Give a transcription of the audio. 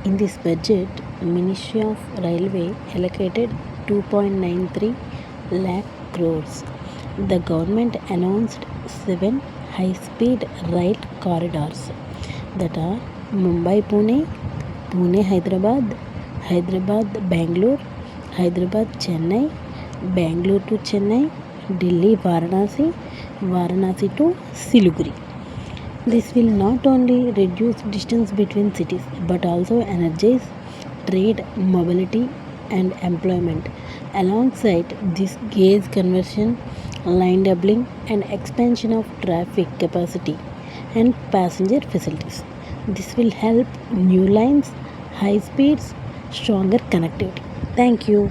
In this budget, Ministry of Railway allocated 2.93 lakh crores. The government announced 7 high-speed rail corridors that are Mumbai-Pune, Pune-Hyderabad, Hyderabad-Bangalore, Hyderabad-Chennai, Bangalore to Chennai, Delhi-Varanasi, Varanasi to Siliguri. This will not only reduce distance between cities but also energize trade, mobility, and employment. Alongside this gauge conversion, line doubling, and expansion of traffic capacity and passenger facilities. This will help new lines, high speeds, stronger connectivity. Thank you.